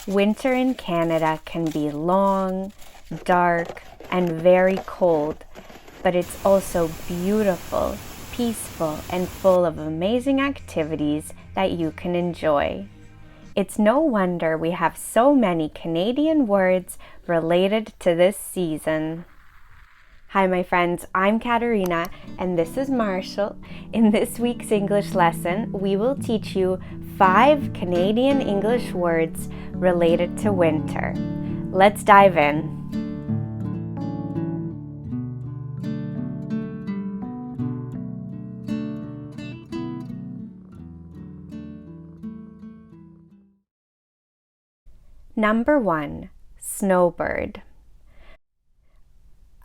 Winter in Canada can be long, dark, and very cold, but it's also beautiful, peaceful, and full of amazing activities that you can enjoy. It's no wonder we have so many Canadian words related to this season. Hi my friends, I'm Kateryna and this is Marshall. In this week's English lesson, we will teach you 5 Canadian English words related to winter. Let's dive in. Number 1, snowbird.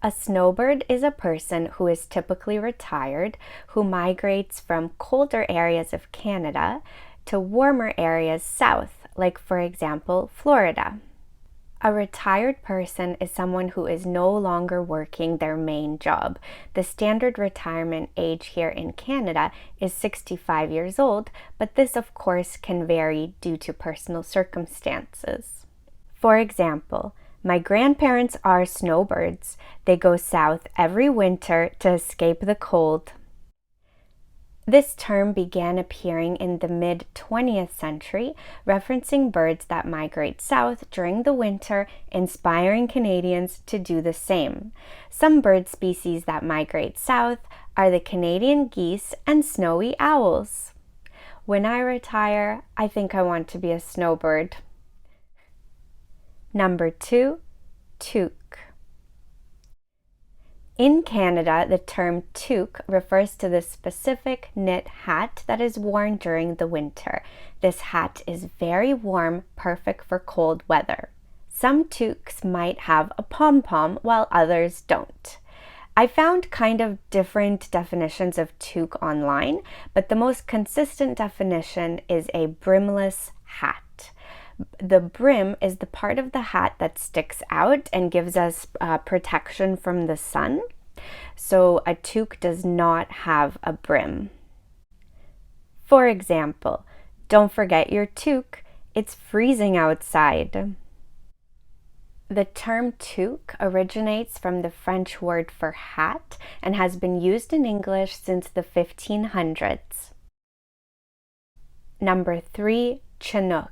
A snowbird is a person who is typically retired, who migrates from colder areas of Canada to warmer areas south, like for example, Florida. A retired person is someone who is no longer working their main job. The standard retirement age here in Canada is 65 years old, but this of course can vary due to personal circumstances. For example, my grandparents are snowbirds. They go south every winter to escape the cold. This term began appearing in the mid-20th century, referencing birds that migrate south during the winter, inspiring Canadians to do the same. Some bird species that migrate south are the Canadian geese and snowy owls. When I retire, I think I want to be a snowbird. Number 2, toque. In Canada, the term toque refers to the specific knit hat that is worn during the winter. This hat is very warm, perfect for cold weather. Some toques might have a pom-pom while others don't. I found kind of different definitions of toque online, but the most consistent definition is a brimless hat. The brim is the part of the hat that sticks out and gives us protection from the sun. So a toque does not have a brim. For example, don't forget your toque. It's freezing outside. The term toque originates from the French word for hat and has been used in English since the 1500s. Number 3, Chinook.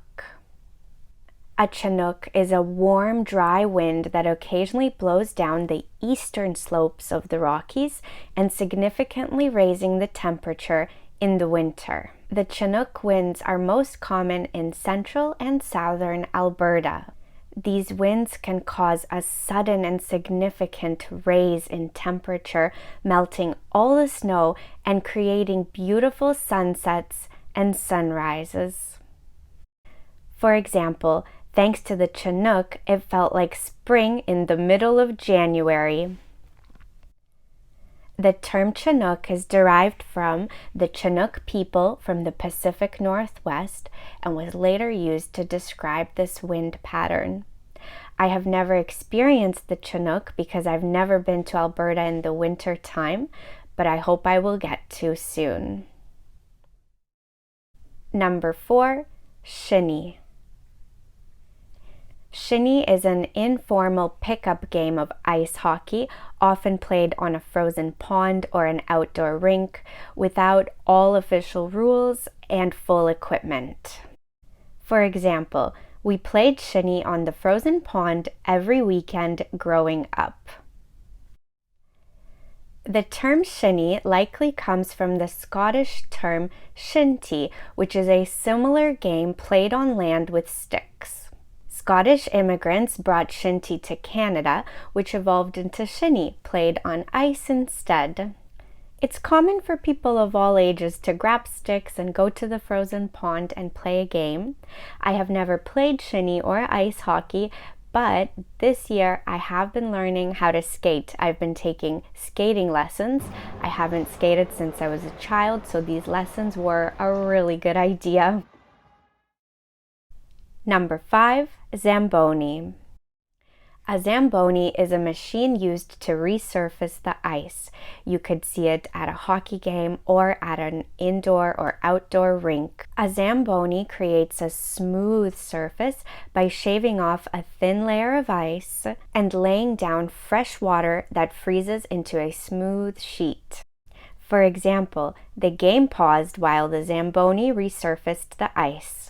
A Chinook is a warm, dry wind that occasionally blows down the eastern slopes of the Rockies and significantly raising the temperature in the winter. The Chinook winds are most common in central and southern Alberta. These winds can cause a sudden and significant raise in temperature, melting all the snow and creating beautiful sunsets and sunrises. For example, thanks to the Chinook, it felt like spring in the middle of January. The term Chinook is derived from the Chinook people from the Pacific Northwest and was later used to describe this wind pattern. I have never experienced the Chinook because I've never been to Alberta in the winter time, but I hope I will get to soon. Number 4, Shinny. Shinny is an informal pickup game of ice hockey, often played on a frozen pond or an outdoor rink, without all official rules and full equipment. For example, we played Shinny on the frozen pond every weekend growing up. The term shinny likely comes from the Scottish term shinty, which is a similar game played on land with sticks. Scottish immigrants brought shinty to Canada, which evolved into shinny, played on ice instead. It's common for people of all ages to grab sticks and go to the frozen pond and play a game. I have never played shinny or ice hockey, but this year I have been learning how to skate. I've been taking skating lessons. I haven't skated since I was a child, so these lessons were a really good idea. Number 5, Zamboni. A Zamboni is a machine used to resurface the ice. You could see it at a hockey game or at an indoor or outdoor rink. A Zamboni creates a smooth surface by shaving off a thin layer of ice and laying down fresh water that freezes into a smooth sheet. For example, the game paused while the Zamboni resurfaced the ice.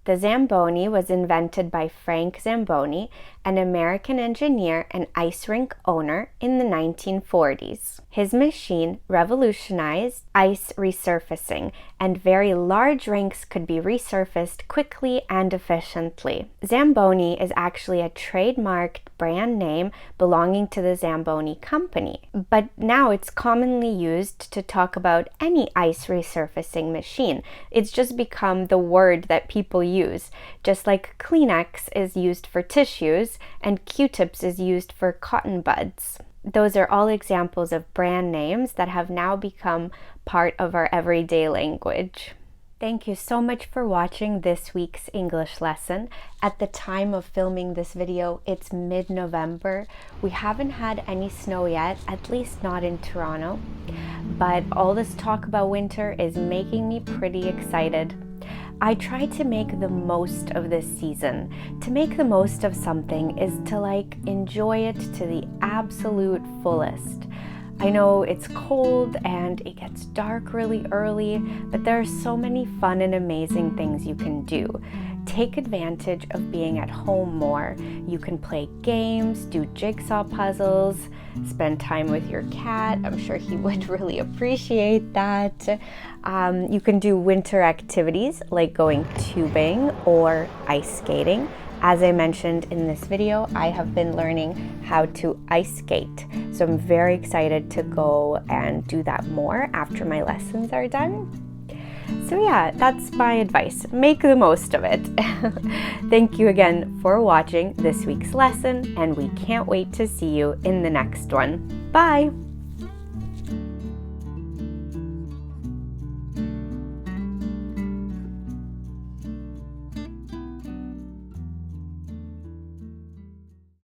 The Zamboni was invented by Frank Zamboni, an American engineer and ice rink owner in the 1940s. His machine revolutionized ice resurfacing, and very large rinks could be resurfaced quickly and efficiently. Zamboni is actually a trademarked brand name belonging to the Zamboni company, but now it's commonly used to talk about any ice resurfacing machine. It's just become the word that people use, just like Kleenex is used for tissues and Q-tips is used for cotton buds. Those are all examples of brand names that have now become part of our everyday language. Thank you so much for watching this week's English lesson. At the time of filming this video, it's mid-November. We haven't had any snow yet, at least not in Toronto, but all this talk about winter is making me pretty excited. I try to make the most of this season. To make the most of something is to enjoy it to the absolute fullest. I know it's cold and it gets dark really early, but there are so many fun and amazing things you can do. Take advantage of being at home more. You can play games, do jigsaw puzzles, spend time with your cat. I'm sure he would really appreciate that. You can do winter activities like going tubing or ice skating. As I mentioned in this video, I have been learning how to ice skate. So I'm very excited to go and do that more after my lessons are done. So yeah, that's my advice. Make the most of it. Thank you again for watching this week's lesson, and we can't wait to see you in the next one. Bye!